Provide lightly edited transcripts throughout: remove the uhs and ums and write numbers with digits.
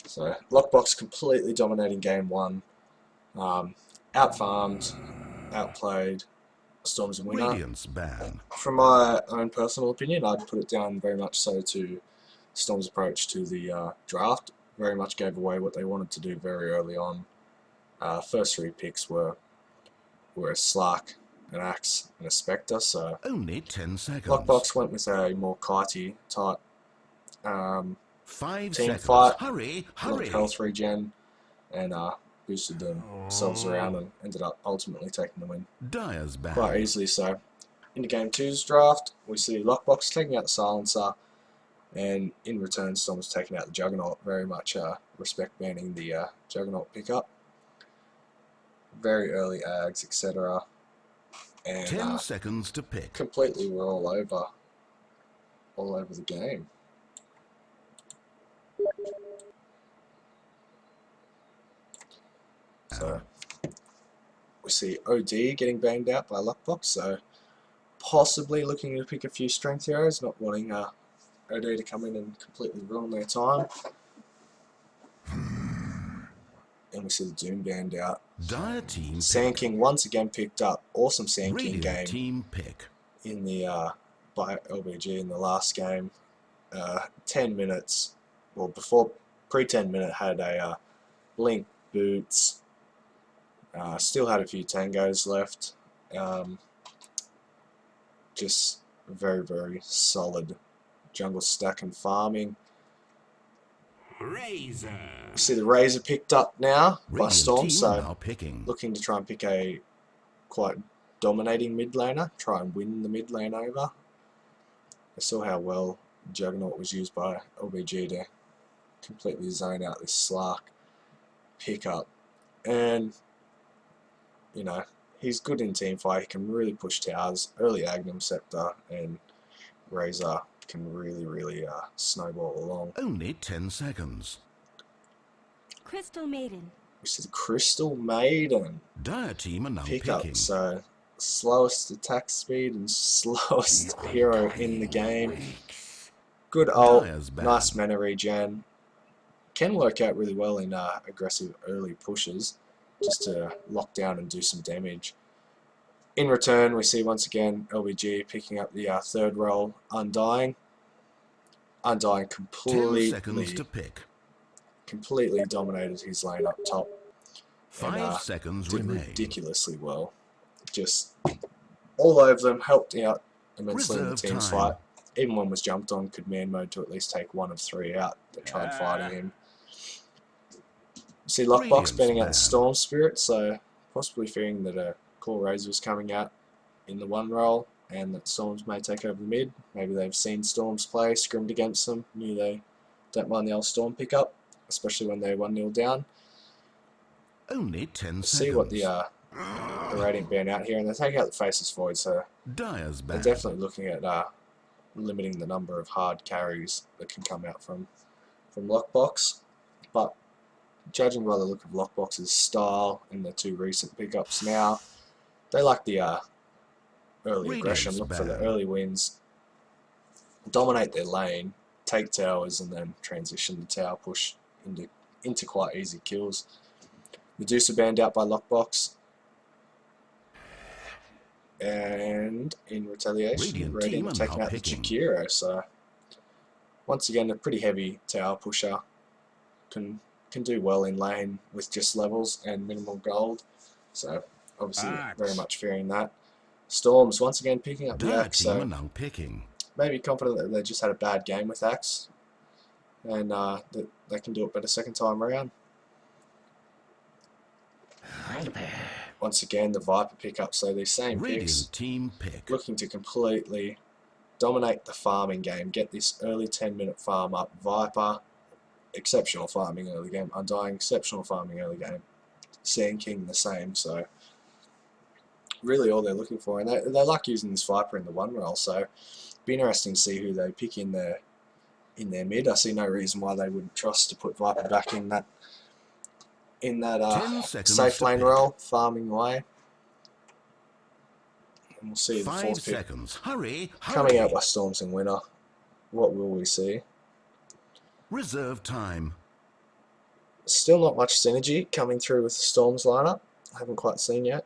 So LockBox completely dominating game one. Out-farmed, outplayed, Storm's a winner. Radiant's ban. From my own personal opinion, I'd put it down very much so to Storm's approach to the draft. Very much gave away what they wanted to do very early on. First three picks were a Slark, an Axe, and a Spectre. So Only 10 seconds. LockBox went with a more kitey type 5 team seconds. fight. Hurry, A lot hurry. of health regen, and boosted themselves around and ended up ultimately taking the win Dire's ban. quite easily. So into game two's draft, we see LockBox taking out the Silencer, and in return Storm's taking out the Juggernaut. Very much respect banning the Juggernaut pickup. Very early ags, etc. And 10 seconds to pick. completely were all over the game. So we see OD getting banged out by LockBox, so possibly looking to pick a few strength heroes, not wanting OD to come in and completely ruin their time. And we see the Doom banned out. Dire team Sand pick. King once again picked up. Awesome Sand King Radiant game team pick. in the by LBG in the last game. 10 minutes, well before pre-10 minute had a Blink boots. Still had a few tangos left. Just very, very solid jungle stack and farming. Razor. See the Razor picked up now by Radiant Storm, team so now picking. looking to try and pick a quite dominating mid laner, try and win the mid lane over. I saw how well Juggernaut was used by LBG to completely zone out this Slark pickup. And, you know, he's good in team fight. He can really push towers. Early Agnum Scepter and Razor can really snowball along. Only 10 seconds. Crystal Maiden. We see the Crystal Maiden Dire team are now pickup. picking. So, slowest attack speed and slowest hero in the game. Good ult, Dire's ban. nice mana regen. Can work out really well in aggressive early pushes, just to lock down and do some damage. In return, we see once again LBG picking up the third role, Undying. Undying 10 seconds to pick. completely dominated his lane up top. 5 seconds Did remain. ridiculously well. Just all over them, helped out immensely in the Reserve team's time. fight. Even when was jumped on, could man mode to at least take one of three out that tried fighting him. See LockBox Radiant's banning out ban. the Storm Spirit, so possibly fearing that a Core Razor was coming out in the one role and that Storms may take over the mid. Maybe they've seen Storms play, scrimmed against them, knew they don't mind the old Storm pickup, especially when they're 1-0 down. Only 10 seconds. See what the Radiant ban out here, and they take out the Faceless Void, so Dire's they're ban. definitely looking at limiting the number of hard carries that can come out from LockBox. But judging by the look of LockBox's style and the two recent pickups now, they like the early aggression, Radiant's look for the ban. early wins, dominate their lane, take towers, and then transition the tower push into quite easy kills. Medusa banned out by LockBox. And in retaliation, Radiant team Radiant are taking now out the picking. Jakiro. So once again, a pretty heavy tower pusher. Can do well in lane with just levels and minimal gold. So obviously very much fearing that. Storms once again picking up the Dire Axe. team are So now picking. maybe confident that they just had a bad game with Axe, and that they can do it better second time around. Once again, the Viper pickup. So these same picks, Radiant team pick. looking to completely dominate the farming game, get this early 10-minute farm up. Viper, exceptional farming early game. Undying, exceptional farming early game. Sand King, the same. So really all they're looking for, and they like using this Viper in the one role. So be interesting to see who they pick in their mid. I see no reason why they wouldn't trust to put Viper back in that 10 seconds safe to lane pick. role, farming away. And we'll see the 5 fourth pick seconds. Hurry, coming hurry. out by Storms in winter. What will we see? Reserve time. Still not much synergy coming through with the Storm's lineup. I haven't quite seen yet.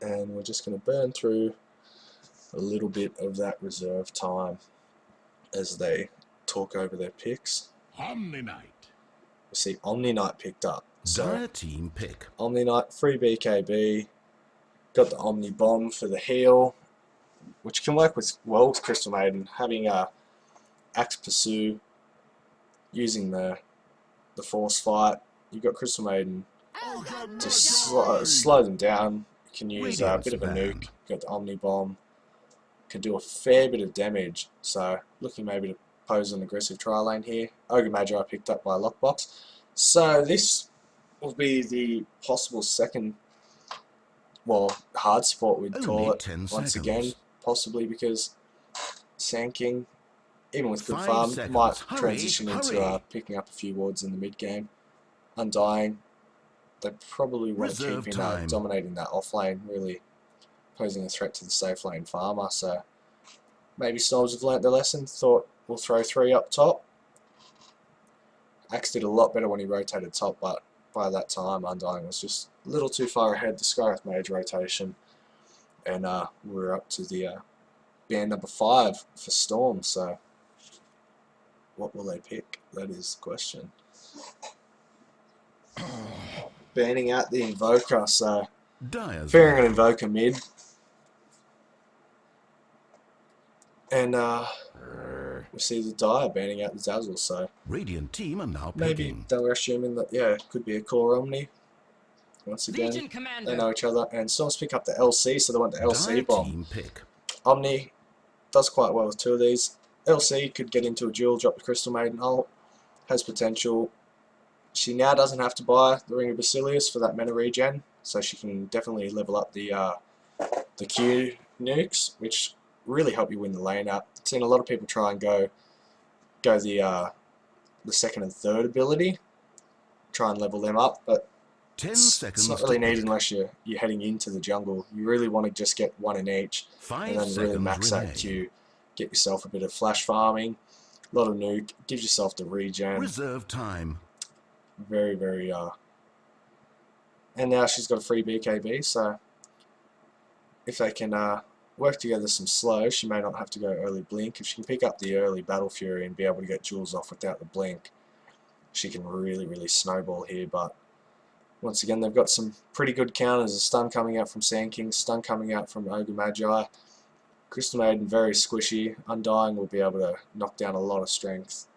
And we're just going to burn through a little bit of that reserve time as they talk over their picks. Omni Knight. We see Omni Knight picked up. So Dire team pick. Omni Knight, free BKB. Got the Omni Bomb for the heal, which can work well with Crystal Maiden. Having a Axe Pursue, using the Force Fight. You've got Crystal Maiden to slow them down. You can use a bit of a nuke. Got the Omni Bomb. Can do a fair bit of damage. So looking maybe to pose an aggressive trial lane here. Ogre Magi picked up by LockBox. So this will be the possible second, well, hard support we'd call it once again, possibly because Sand King, even with good farm, might transition into picking up a few wards in the mid game. Undying, they probably want to keep him dominating that off lane, really posing a threat to the safe lane farmer. So maybe Storms have learnt their lesson, thought we'll throw 3 up top. Axe did a lot better when he rotated top, but by that time Undying was just a little too far ahead. The Skywrath Mage rotation, and we're up to the band number 5 for Storm. So what will they pick? That is the question. Banning out the Invoker, so fearing an Invoker mid. And we see the Dire banning out the Dazzle, so Radiant team are now maybe picking. they were assuming that, yeah, it could be a core Omni. Once again, they know each other, and Storms pick up the LC, so they want the LC bomb. Omni does quite well with 2 of these. LC could get into a duel, drop the Crystal Maiden ult, has potential. She now doesn't have to buy the Ring of Basilius for that mana regen, so she can definitely level up the Q nukes, which really help you win the lane out. I've seen a lot of people try and go the second and third ability, try and level them up, but it's not really needed unless you're heading into the jungle. You really want to just get 1 in each, and then really max that Q, get yourself a bit of flash farming, a lot of nuke, gives yourself the regen. Reserve time. Very, very, and now she's got a free BKB, so if they can work together some slow, she may not have to go early blink. If she can pick up the early Battle Fury and be able to get jewels off without the blink, she can really, really snowball here. But once again, they've got some pretty good counters. A stun coming out from Sand King, stun coming out from Ogre Magi. Crystal Maiden very squishy. Undying will be able to knock down a lot of strength,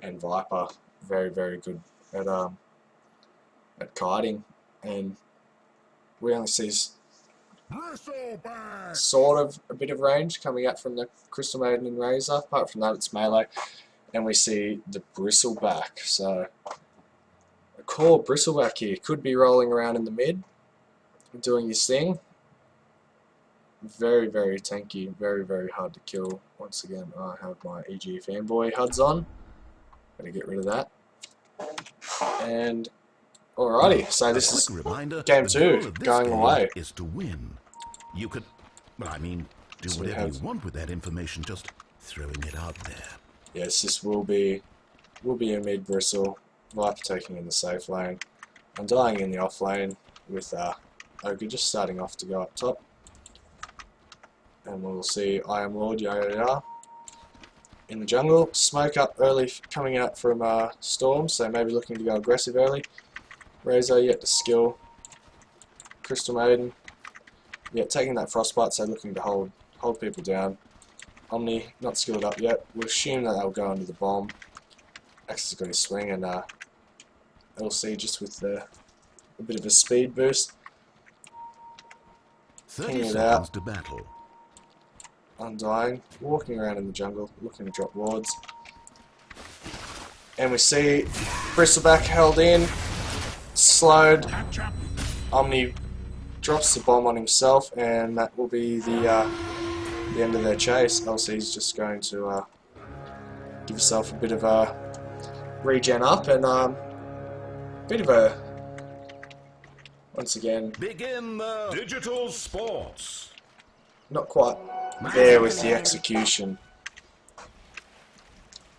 and Viper very, very good at kiting, and we only see sort of a bit of range coming out from the Crystal Maiden and Razor. Apart from that, it's melee, and we see the Bristleback. So a core Bristleback here could be rolling around in the mid, doing his thing. Very, very tanky, very, very hard to kill. Once again, I have my EG Fanboy HUDs on. Gotta get rid of that. And alrighty, so this is game 2 going away. Is to win. You could, well, I mean, do whatever you want with that information. Just throwing it out there. Yes, this will be a mid bristle. Viper taking in the safe lane. Undying in the off lane with Ogre just starting off to go up top. And we'll see I Am Lord Yaya in the jungle. Smoke up early coming out from Storm, so maybe looking to go aggressive early. Razor yet to skill. Crystal Maiden, yeah, taking that Frostbite, so looking to hold people down. Omni not skilled up yet. We'll assume that they'll go under the bomb. Axe has got his swing, and LC just with a bit of a speed boost. 30 seconds to battle. Undying, walking around in the jungle, looking to drop wards. And we see Bristleback held in, slowed. Omni drops the bomb on himself, and that will be the end of their chase. LC's just going to give himself a bit of a regen up, and bit of a, once again, begin the digital sports. Not quite there with the execution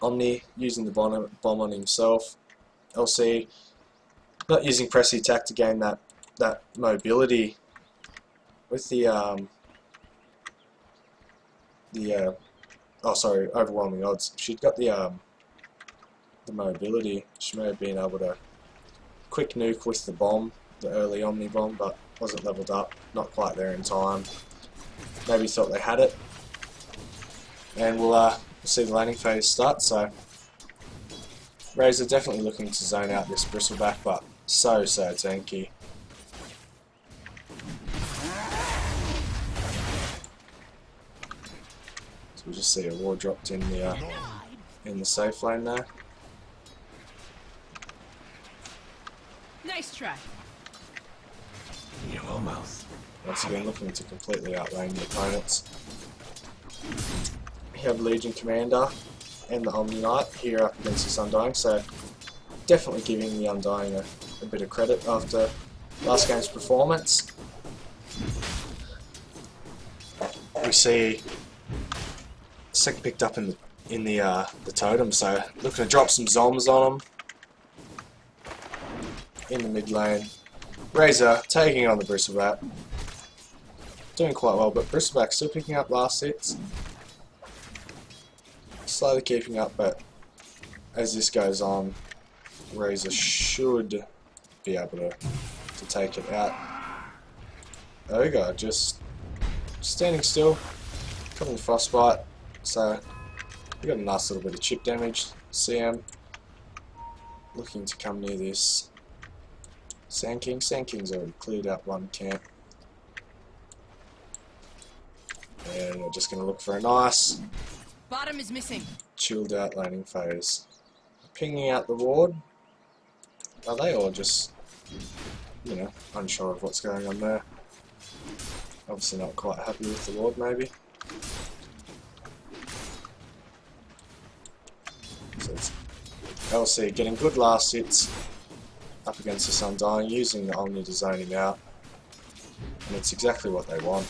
Omni using the bomb on himself. LC not using pressy attack to gain that mobility with the overwhelming odds. If she'd got the mobility, she may have been able to quick nuke with the bomb, the early Omni bomb, but wasn't leveled up, not quite there in time. Maybe thought they had it, and we'll see the landing phase start. So Razor definitely looking to zone out this Bristleback, but so tanky. So we just see a ward dropped in the safe lane there. Nice try. You almost. Once again, looking to completely outlane the opponents. We have Legion Commander and the Omni Knight here up against this Undying, so definitely giving the Undying a bit of credit after last game's performance. We see Sek picked up in the totem, so looking to drop some zombs on them in the mid lane. Razor taking on the Bristleback, doing quite well, but Bristleback still picking up last hits, slowly keeping up, but as this goes on, Razor should be able to take it out. Ogre just standing still, covering frostbite, so we got a nice little bit of chip damage. CM looking to come near this Sand King. Sand King's already cleared out one camp. And we're just going to look for a nice Bottom is missing. chilled out laning phase. Pinging out the ward. Are they all just, you know, unsure of what's going on there? Obviously not quite happy with the ward maybe. So it's LC getting good last hits up against this Undying, using the Omni to zone him out, and it's exactly what they want.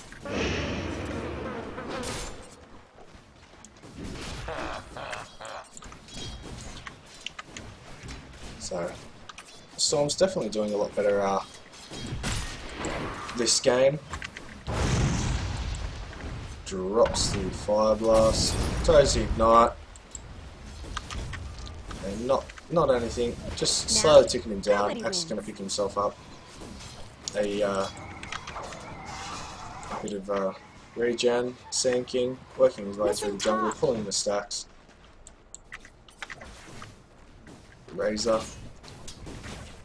So Storm's definitely doing a lot better this game. Drops the Fire Blast, throws the Ignite, and not anything, just slowly ticking him down. X is going to pick himself up a bit of regen. Sand King working his way through the jungle, pulling the stacks. Razor.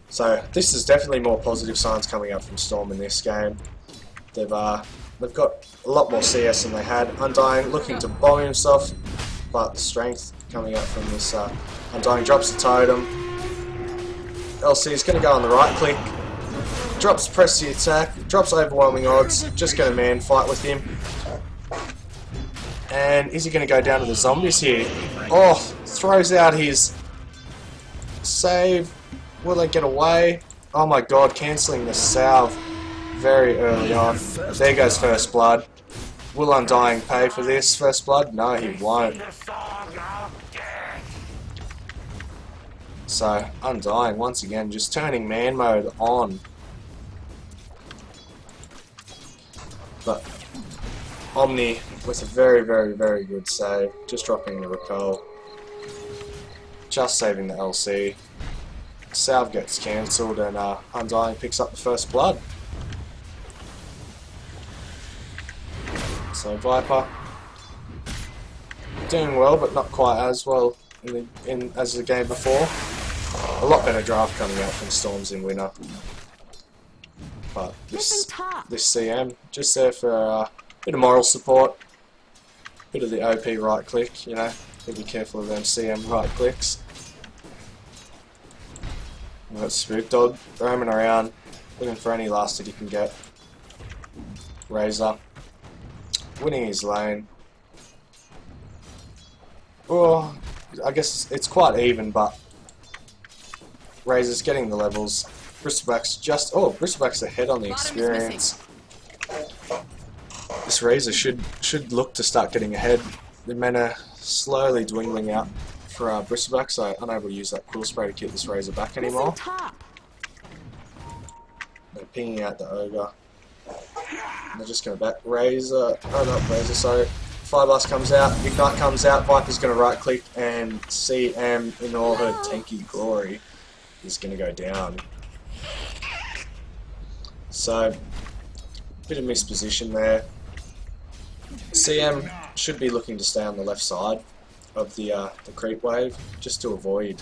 So this is definitely more positive signs coming up from Storm in this game. They've got a lot more CS than they had. Undying looking to bomb himself, but the strength coming up from this Undying drops the totem. LC is going to go on the right click, drops press the attack, drops overwhelming odds, just going to man fight with him. And is he going to go down to the zombies here? Oh, throws out his save. Will they get away? Oh my god, cancelling the salve very early on. There goes first blood. Will Undying pay for this first blood? No, he won't. So, Undying once again just turning man mode on. But Omni with a very good save, just dropping the recall, just saving the LC. Salve gets cancelled and Undying picks up the first blood. So Viper doing well, but not quite as well as the game before. A lot better draft coming out from Storms in winter. But this CM just there for a bit of moral support, bit of the OP right click. You know, be careful of them CM right clicks. We've got Spook Dog roaming around, looking for any last hit he can get. Razor winning his lane. Oh, I guess it's quite even, but Razor's getting the levels. Bristleback's Bristleback's ahead on the experience. This Razor should look to start getting ahead. The mana slowly dwindling out for Bristleback, so unable to use that quill spray to keep this Razor back anymore. They're pinging out the Ogre. And they're just going to back Razor. Oh, not Razor, sorry. Fire Blast comes out, Ignite comes out, Viper's going to right click, and CM in all her tanky glory is going to go down. So, bit of misposition there. CM should be looking to stay on the left side of the creep wave, just to avoid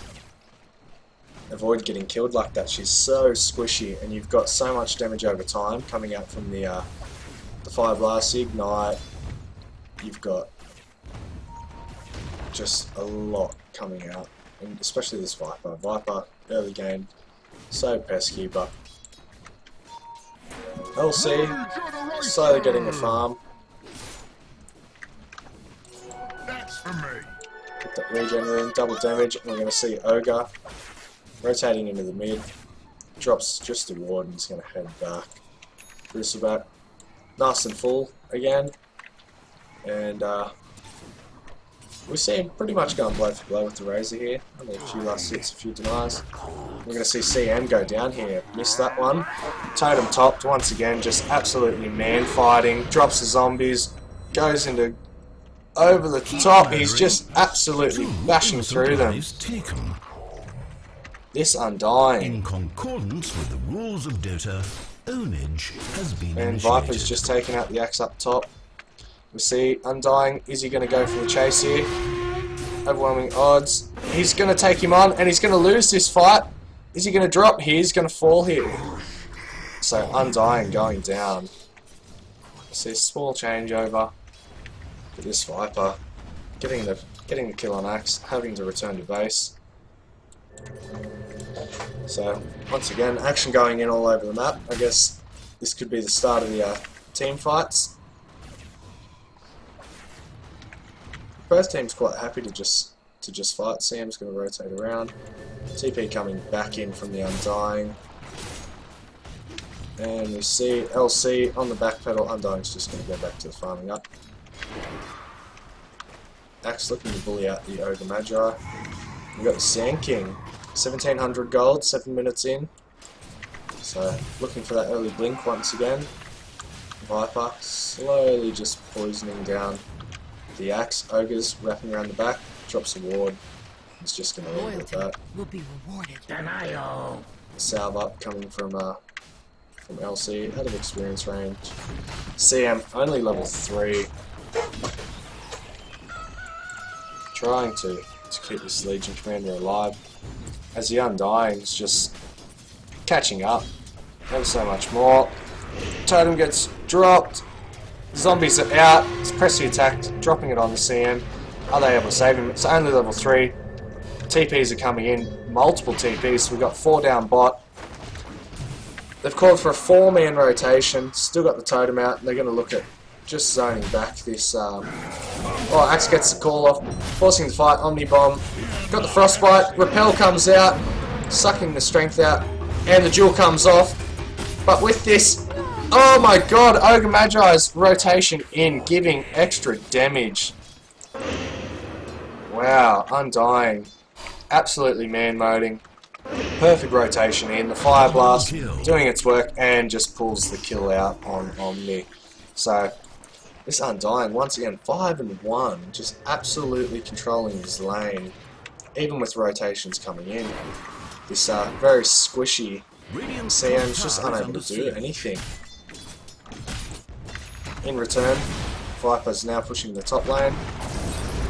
getting killed like that. She's so squishy, and you've got so much damage over time coming out from the Fire Blast, the Ignite. You've got just a lot coming out, and especially this Viper. Viper, early game, so pesky, but LC, slowly getting the farm. Put that regen in, double damage, and we're going to see Ogre rotating into the mid. Drops just a ward and he's going to head back. Bristleback, nice and full again. And we see him pretty much going blow for blow with the Razor here. Only a few last hits, a few denies. We're going to see CM go down here. Missed that one. Totem topped once again, just absolutely man fighting. Drops the zombies, goes into over the top. He's just absolutely bashing through them. This Undying. In concordance with the rules of Dota, ownage has been and initiated. Viper's just taken out the axe up top. We see Undying. Is he going to go for the chase here? Overwhelming odds. He's going to take him on, and he's going to lose this fight. Is he going to drop? He's going to fall here. So Undying going down. See a small changeover for this Viper. Getting the kill on axe, having to return to base. So once again, action going in all over the map. I guess this could be the start of the team fights. First team's quite happy to just fight. CM's going to rotate around. TP coming back in from the Undying. And we see LC on the back pedal. Undying's just going to go back to the farming up. Axe looking to bully out the Ogre Magi. We've got the Sand King. 1700 gold, 7 minutes in. So looking for that early blink once again. Viper slowly just poisoning down the axe. Ogre's wrapping around the back, drops a ward. He's just going to leave it at that. Will be rewarded. Salve up coming from LC, out of experience range. CM only level 3. Trying to keep this Legion Commander alive, as the Undying is just catching up. Ever so much more. Totem gets dropped. Zombies are out. It's pressing attacked, dropping it on the CM. Are they able to save him? It's only level 3. TPs are coming in, multiple TPs. So we've got 4 down bot. They've called for a 4-man rotation. Still got the totem out, and they're going to look at just zoning back this. Oh, Axe gets the call off, forcing the fight. Omni Bomb. Got the Frostbite. Repel comes out, sucking the strength out, and the duel comes off. But with this, oh my god, Ogre Magi's rotation in, giving extra damage. Wow, Undying. Absolutely man-moding. Perfect rotation in. The Fire Blast doing its work and just pulls the kill out on Omni. So, this Undying, once again, 5-1. Just absolutely controlling his lane. Even with rotations coming in. This very squishy CM's just unable to do anything. In return, Viper's now pushing the top lane.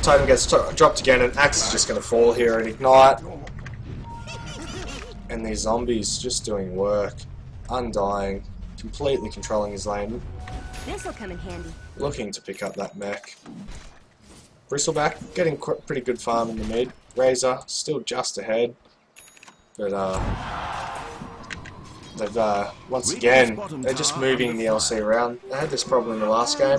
Totem gets dropped again, and Axe is just going to fall here and Ignite. And these zombies just doing work. Undying, completely controlling his lane. This'll come in handy. Looking to pick up that mech. Bristleback getting pretty good farm in the mid. Razor still just ahead. But they've once again, they're just moving the LC around. They had this problem in the last game.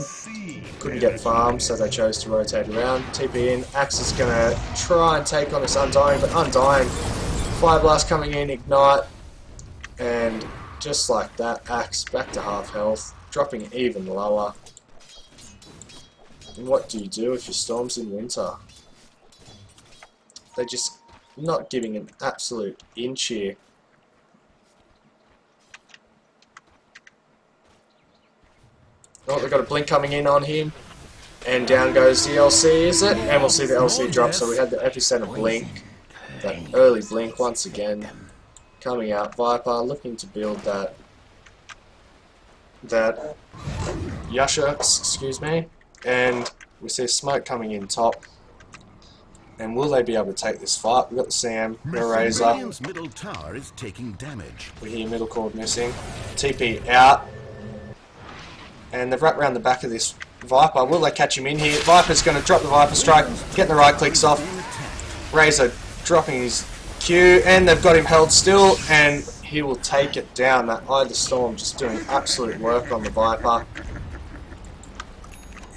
Couldn't get farm, so they chose to rotate around. TP in. Axe is going to try and take on this Undying, but Undying. Fire Blast coming in, Ignite. And just like that, Axe back to half health. Dropping even lower. And what do you do if your Storm's in Winter? They're just not giving an absolute inch here. Oh, they've got a blink coming in on him. And down goes the LC, is it? And we'll see the LC drop. So we had the epicenter blink. That early blink once again. Coming out. Viper looking to build that Yasha, excuse me. And we see smoke coming in top. And will they be able to take this fight? We've got the Sam, the Razor. Radiant's middle tower is taking damage. We hear middle cord missing. TP out. And they've wrapped around the back of this Viper. Will they catch him in here? Viper's going to drop the Viper strike, get the right clicks off. Razor dropping his Q, and they've got him held still, and he will take it down. That Eye of the Storm just doing absolute work on the Viper.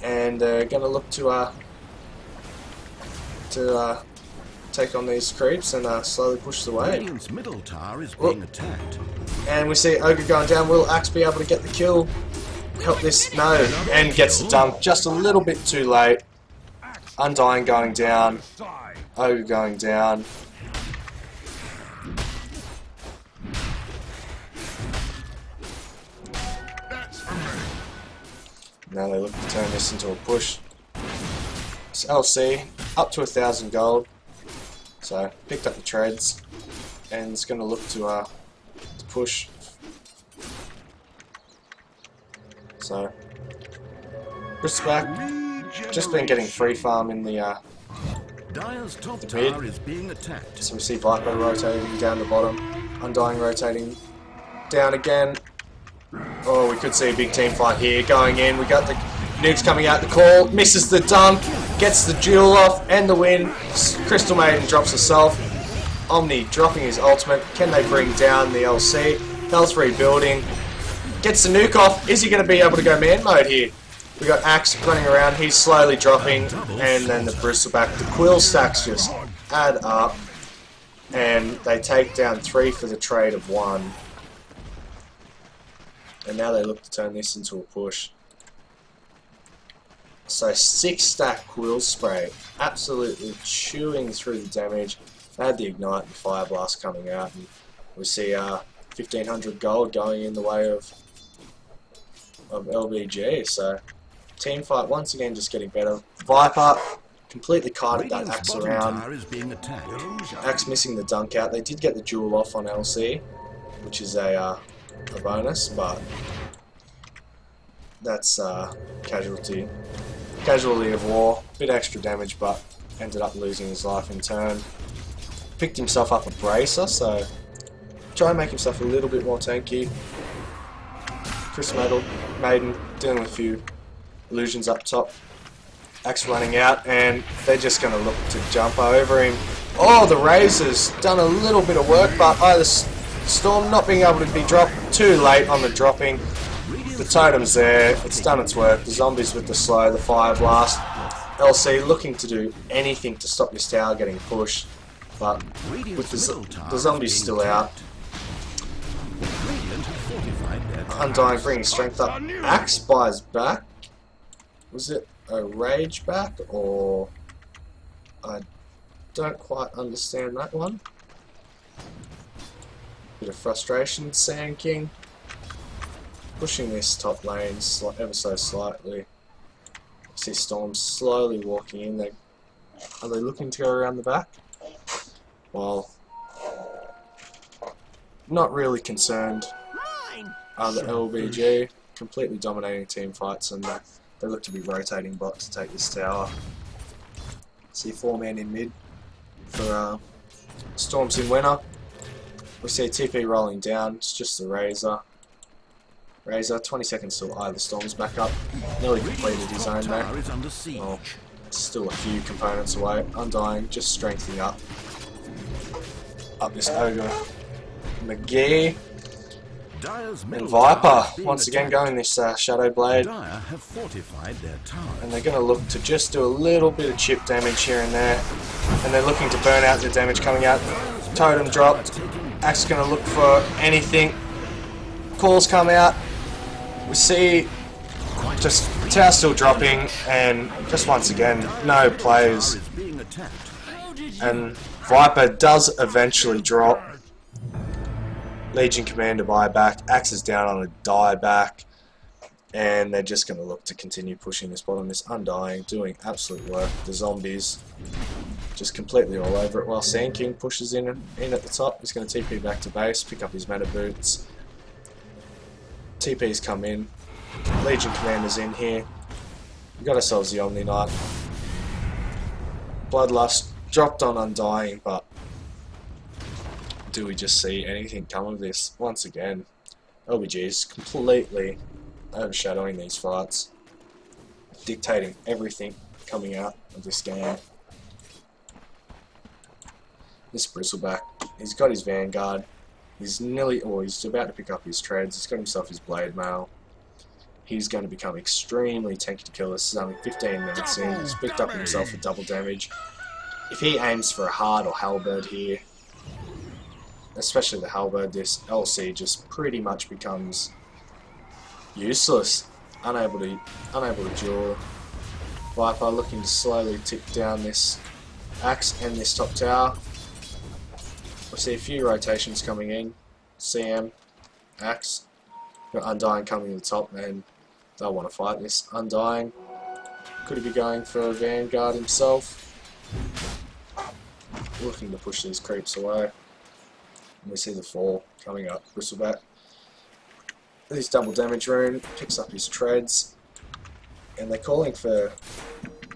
And they're going to look to take on these creeps and slowly push the way. Radiant's middle tower is being attacked. And we see Ogre going down. Will Axe be able to get the kill? Help this, no, and gets the dunk just a little bit too late. Undying going down, Ogre going down. Now they look to turn this into a push. It's LC up to 1,000 gold, so picked up the treads, and it's going to look to push. So, Respect, just been getting free farm in the Dire's top mid. tower is being attacked. So we see Viper rotating down the bottom, Undying rotating down again. Oh, we could see a big team fight here going in. We got the nukes coming out the call, misses the dunk, gets the duel off and the win. Crystal Maiden drops herself. Omni dropping his ultimate. Can they bring down the LC? Health rebuilding. Gets the nuke off. Is he going to be able to go man mode here? We got Axe running around. He's slowly dropping. And then the Bristleback. The Quill stacks just add up. And they take down 3 for the trade of 1. And now they look to turn this into a push. So 6 stack Quill Spray. Absolutely chewing through the damage. They had the Ignite and Fire Blast coming out. And we see 1,500 gold going in the way of LBG, so team fight once again just getting better. Viper completely kited that Axe around. Axe missing the dunk out. They did get the duel off on LC, which is a bonus, but that's casualty of war. Bit extra damage, but ended up losing his life in turn. Picked himself up a bracer, so try and make himself a little bit more tanky. Crystal Maiden dealing with a few illusions up top. Axe running out, and they're just going to look to jump over him. Oh, the Razor's done a little bit of work, but either Storm not being able to be dropped too late on the dropping. The totem's there, it's done its work. The zombies with the slow, the Fire Blast. LC looking to do anything to stop this tower getting pushed, but with the zombies still out. Undying bringing strength up. Axe buys back. Was it a rage back, or I don't quite understand that one. Bit of frustration. Sand King pushing this top lane ever so slightly. See Storm slowly walking in. Are they looking to go around the back? Well, not really concerned. The LBG completely dominating team fights, and they look to be rotating bot to take this tower. See 4-man in mid for Storms in winner. We see TP rolling down. It's just the Razor. 20 seconds till either Storm's back up. Nearly completed his own there. Oh, still a few components away. Undying just strengthening up this Ogre McGee. And Viper once again going this Shadow Blade, and they're going to look to just do a little bit of chip damage here and there, and they're looking to burn out the damage coming out. Totem dropped. Axe going to look for anything. Calls come out. We see just tower still dropping, and just once again no players And Viper does eventually drop. Legion Commander buyback. Axe is down on a dieback. And they're just going to look to continue pushing this bottom. This Undying doing absolute work. The zombies just completely all over it. While Sand King pushes in at the top. He's going to TP back to base. Pick up his meta boots. TP's come in. Legion Commander's in here. We got ourselves the Omni Knight. Bloodlust dropped on Undying, but do we just see anything come of this? Once again, LBG is completely overshadowing these fights, dictating everything coming out of this game. This Bristleback, he's got his Vanguard. He's he's about to pick up his treads. He's got himself his Blade Mail. He's going to become extremely tanky to kill. This is only 15 minutes in. He's picked up himself a double damage. If he aims for a Hard or Halberd here, especially the Halberd, this LC just pretty much becomes useless. Unable to duel. Viper looking to slowly tick down this Axe and this top tower. We see a few rotations coming in. CM, Axe, got Undying coming to the top, and they'll want to fight this. Undying, could he be going for a Vanguard himself? Looking to push these creeps away. And we see the fall coming up. Bristleback, his double damage rune, picks up his treads, and they're calling for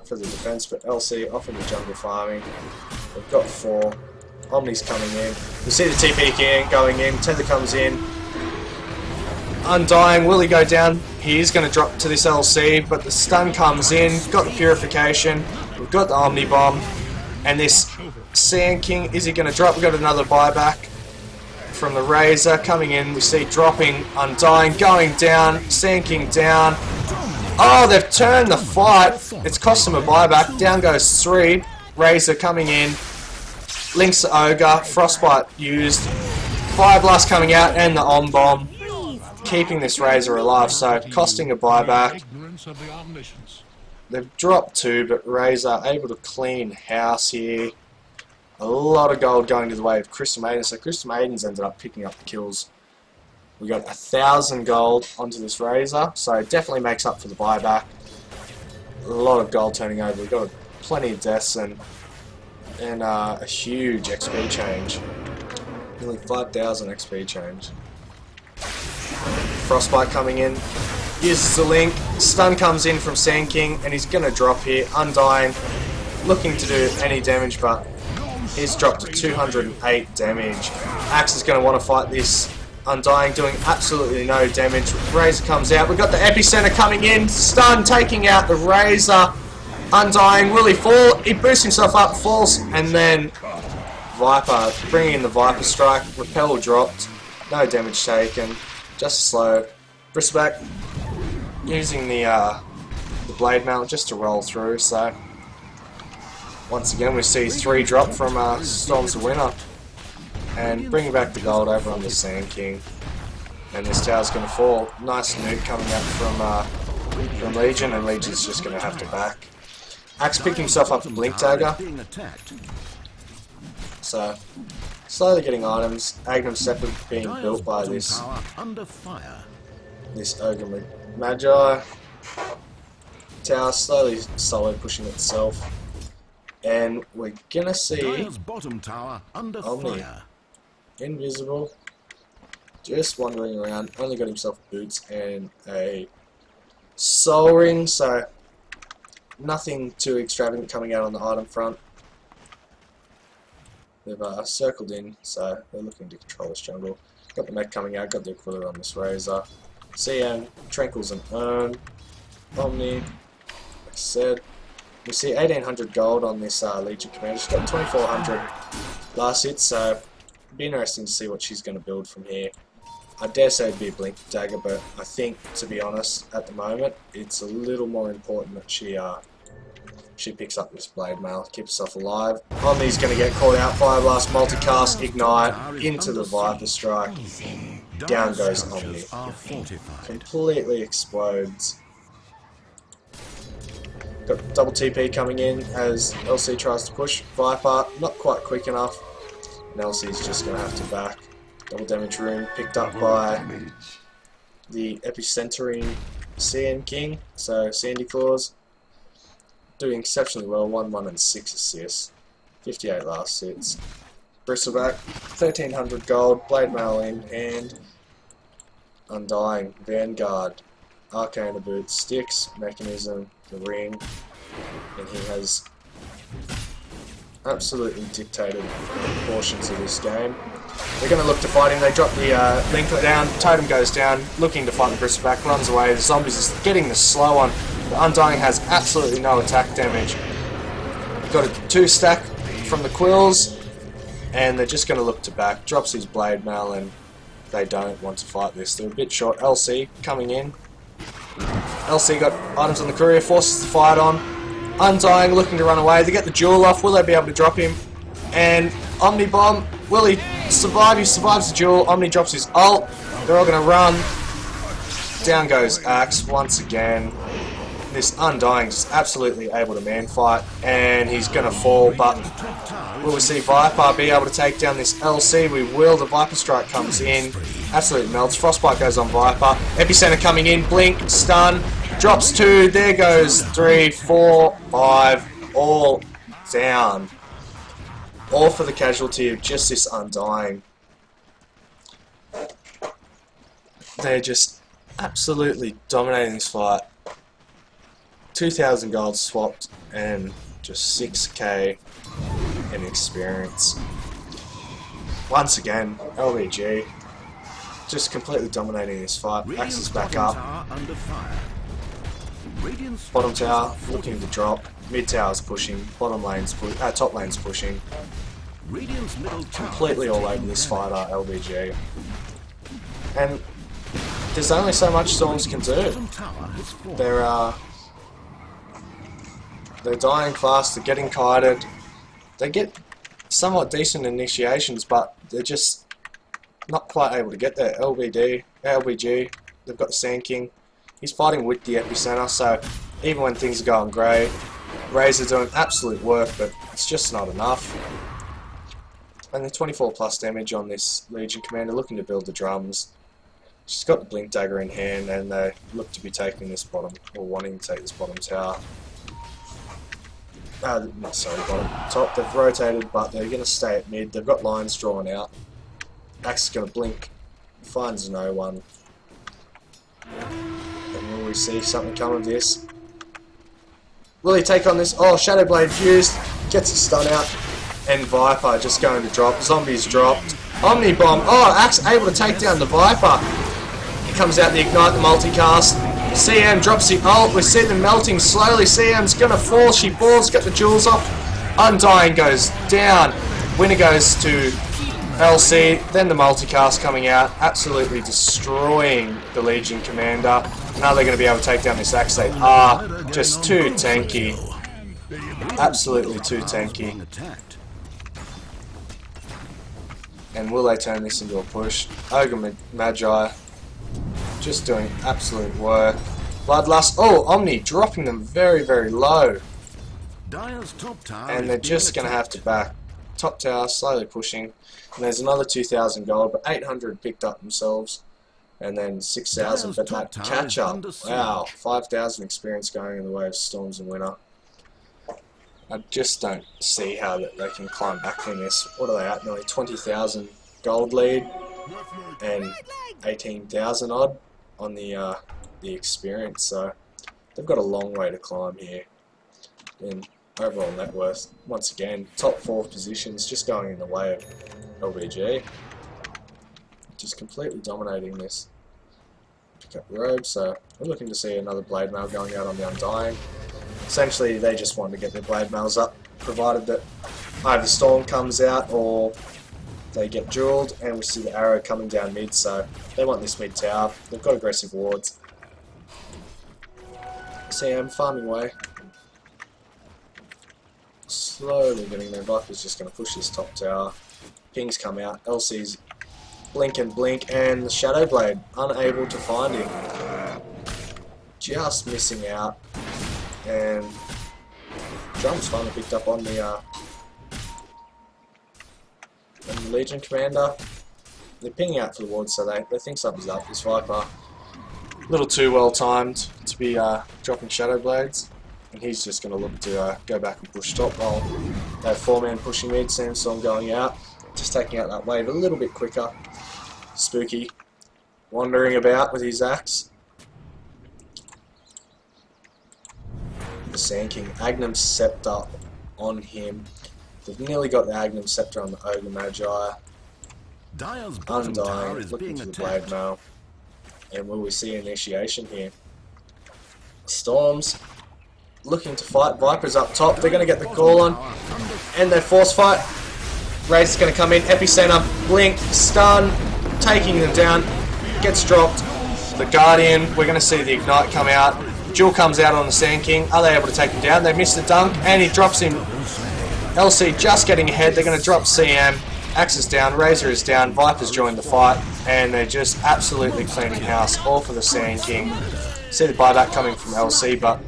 the defense, but LC off in the jungle farming. They've got 4. Omni's coming in. We see the TP King going in. Tether comes in. Undying, will he go down? He is going to drop to this LC, but the stun comes in. Got the purification. We've got the Omni Bomb. And this Sand King, is he going to drop? We've got another buyback from the Razor coming in. We see dropping Undying, going down. Sand King down. Oh, they've turned the fight. It's cost them a buyback. Down goes 3. Razor coming in. Links the Ogre. Frostbite used. Fire Blast coming out and the Om Bomb. Keeping this Razor alive, so costing a buyback. They've dropped 2, but Razor able to clean house here. A lot of gold going to the way of Crystal Maiden, so Crystal Maiden's ended up picking up the kills. We got 1,000 gold onto this Razor, so it definitely makes up for the buyback. A lot of gold turning over. We've got plenty of deaths and a huge XP change. Nearly 5,000 XP change. Frostbite coming in, uses the link, stun comes in from Sand King, and he's going to drop here. Undying, looking to do any damage, but he's dropped to 208 damage. Axe is going to want to fight this. Undying doing absolutely no damage. Razor comes out, we've got the Epicenter coming in, stun taking out the Razor. Undying, will he fall? He boosts himself up, falls, and then Viper, bringing in the Viper Strike. Repel dropped, no damage taken. Just slow. Bristleback using the Blade Mail just to roll through, so once again we see 3 drop from Storm's the winner. And bringing back the gold over on the Sand King. And this tower's going to fall. Nice nuke coming up from Legion, and Legion's just going to have to back. Axe picked himself up the Blink Dagger. So, slowly getting items. Agnum Scepter being built by this Ogre Magi. Tower slowly pushing itself. And we're gonna see Omni. Invisible. Just wandering around. Only got himself boots and a soul ring, so nothing too extravagant coming out on the item front. They've circled in, so they're looking to control this jungle. Got the mech coming out, got the Aquila on this Razor. CM, Tranquils and Urn. Omni, like I said. We see 1800 gold on this Legion Commander. She's got 2400 last hit, so it'd be interesting to see what she's going to build from here. I dare say it'd be a Blink Dagger, but I think, to be honest, at the moment, it's a little more important that she picks up this Blade Mail, keep herself alive. Omni's going to get caught out. Fire Blast, Multicast, Ignite, into the Viper Strike. Down goes Omni. Completely explodes. Got double TP coming in as LC tries to push. Viper, not quite quick enough. And LC's just going to have to back. Double damage rune picked up by the epicentering CN King. So Sandy Claus doing exceptionally well. 1-1 and 6 assists. 58 last hits. Bristleback, 1300 gold. Blade Mail in and Undying. Vanguard. Arcana boots, sticks, mechanism, the ring, and he has absolutely dictated portions of this game. They're going to look to fight him. They drop the link down, totem goes down, looking to fight the Bristleback, runs away. The zombies is getting the slow on. The Undying has absolutely no attack damage. Got a 2-stack from the quills, and they're just going to look to back. Drops his blade mail, and they don't want to fight this. They're a bit short. LC coming in. LC got items on the courier, forces the fight on. Undying looking to run away. They get the jewel off. Will they be able to drop him? And Omni Bomb, will he survive? He survives the jewel. Omni drops his ult. They're all going to run. Down goes Axe once again. This Undying is absolutely able to man fight, and he's going to fall, but will we see Viper be able to take down this LC? We will. The Viper Strike comes in, absolutely melts. Frostbite goes on Viper. Epicenter coming in, blink, stun, drops 2, there goes 3, 4, 5, all down. All for the casualty of just this Undying. They're just absolutely dominating this fight. 2,000 gold swapped and just 6k in experience. Once again, LBG just completely dominating this fight. Axe is back up. Bottom tower looking to drop. Mid tower's pushing. Bottom lane's top lane's pushing. Completely all over this fighter, LBG. And there's only so much Storms can do. They're dying fast, they're getting kited. They get somewhat decent initiations, but they're just not quite able to get there. LBG, they've got the Sand King. He's fighting with the epicenter, so even when things are going great, Rays are doing absolute work, but it's just not enough. And the 24 plus damage on this Legion Commander, looking to build the drums. She's got the Blink Dagger in hand, and they look to be taking this bottom, or wanting to take this bottom tower. Sorry, bottom. Top, they've rotated, but they're going to stay at mid. They've got lines drawn out. Axe is going to blink. Finds no one. And will we see something come of this? Will he take on this? Oh, Shadow Blade fused. Gets a stun out. And Viper just going to drop. Zombies dropped. Omni Bomb. Oh, Axe able to take down the Viper. He comes out the Ignite, the multicast. CM drops the ult. We see them melting slowly. CM's gonna fall. She falls. Got the jewels off. Undying goes down. Winner goes to LC. Then the multicast coming out, absolutely destroying the Legion Commander. Now they're going to be able to take down this Axe. They are just too tanky. Absolutely too tanky. And will they turn this into a push? Ogre Magi just doing absolute work. Bloodlust. Oh, Omni dropping them very, very low. And they're just going to have to back. Top tower slowly pushing. And there's another 2,000 gold, but 800 picked up themselves. And then 6,000, but that catch up. Wow, 5,000 experience going in the way of Storms and Winter. I just don't see how that they can climb back from this. What are they at? Nearly 20,000 gold lead and 18,000 odd on the experience. So they've got a long way to climb here. And overall net worth, once again, top 4 positions, just going in the way of LBG. Just completely dominating this. Pick up robe, so we're looking to see another blade mail going out on the Undying. Essentially, they just want to get their blade mails up, provided that either Storm comes out or they get jeweled, and we see the arrow coming down mid, so they want this mid tower. They've got aggressive wards. CM farming away. Slowly getting there. Viper's just going to push this top tower. Pings come out. LC's blink and blink, and the Shadow Blade unable to find him. Just missing out. And drums finally picked up on the Legion commander. They're pinging out for the ward, so they think something's up. This Viper, a little too well timed to be dropping Shadow Blades, and he's just going to look to go back and push top while they have 4-man pushing mid. Sandstorm going out, just taking out that wave a little bit quicker. Spooky wandering about with his axe. The Sand King, Agnum Scepter on him. They've nearly got the Agnum Scepter on the Ogre Magi. Dire's bottom tower Undying, is looking being for the attacked. Blade Mail. And will we see initiation here? Storms looking to fight. Viper's up top. They're going to get the call on. And they force fight. Raze is going to come in. Epicenter, blink, stun, taking them down. Gets dropped. The Guardian, we're going to see the Ignite come out. Jewel comes out on the Sand King. Are they able to take him down? They miss the dunk, and he drops him. LC just getting ahead. They're going to drop CM. Axe is down, Razor is down, Viper's joined the fight, and they're just absolutely cleaning house, all for the Sand King. See the buyback coming from LC, but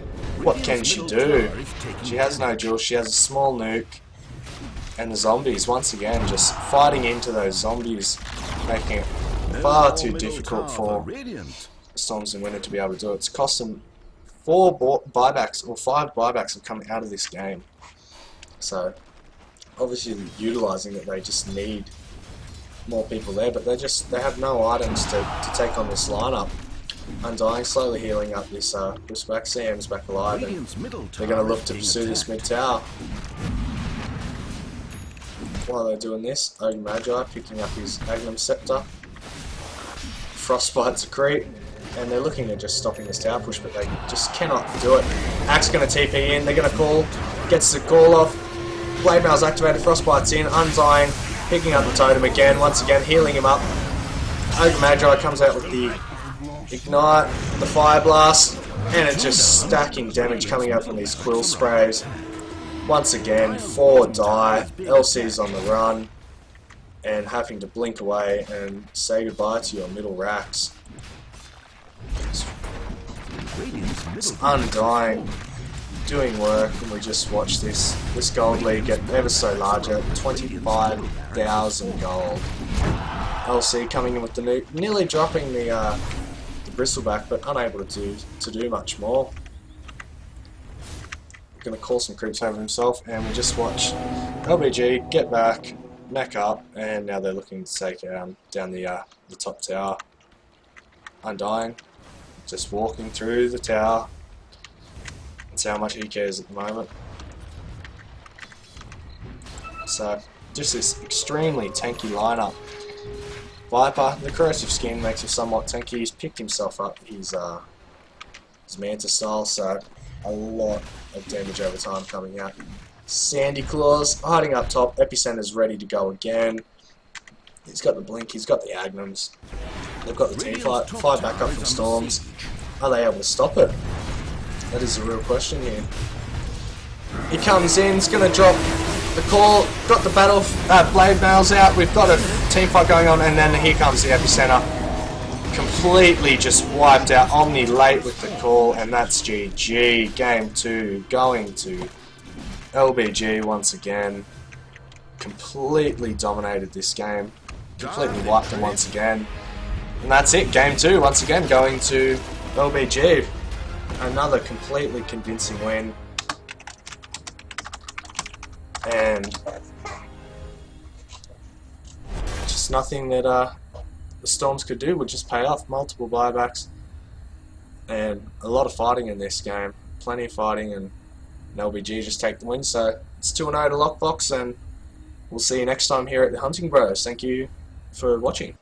what can she do? She has no jewel, she has a small nuke, and the zombies, once again, just fighting into those zombies, making it far too difficult for Storms and Winter to be able to do it. It's cost them 4 buybacks, or 5 buybacks have come out of this game. So, obviously utilising that they just need more people there, but they have no items to take on this lineup. Undying slowly healing up this back. CM's back alive, and they're going to look to pursue this mid tower. While they're doing this, Ogre Magi picking up his Agnum Scepter. Frostbite's a creep, and they're looking at just stopping this tower push, but they just cannot do it. Axe going to TP in, they're going to call, gets the call off. Blade Mail's activated, Frostbite's in, Undying, picking up the totem again, once again healing him up. Ogre Magi comes out with the Ignite, the Fire Blast, and it's just stacking damage coming out from these Quill Sprays. Once again, 4 die, LC's on the run, and having to blink away and say goodbye to your middle racks. It's Undying doing work, and we just watch this gold lead get ever so larger, 25,000 gold. LC coming in with the nuke, nearly dropping the bristleback, but unable to do much more. Going to call some creeps over himself, and we just watch LBG get back, neck up, and now they're looking to take down the top tower. Undying, just walking through the tower. That's how much he cares at the moment. So, just this extremely tanky lineup. Viper, the corrosive skin makes him somewhat tanky. He's picked himself up his Manta style, so a lot of damage over time coming out. Sandy Claws hiding up top. Epicenter's ready to go again. He's got the blink, he's got the Agnums. They've got the team fight. 5 back up from Storms. Are they able to stop it? That is a real question here. He comes in, he's going to drop the call, got the battle blade mails out, we've got a team fight going on, and then here comes the Epicenter. Completely just wiped out. Omni late with the call, and that's GG. Game 2 going to LBG once again. Completely dominated this game. Completely wiped them once again. And that's it. Game 2 once again going to LBG. Another completely convincing win. And just nothing that the Storms could do would just pay off. Multiple buybacks and a lot of fighting in this game. Plenty of fighting, and LBG just take the win. So it's 2-0 to LockBox, and we'll see you next time here at the Huntingbros. Thank you for watching.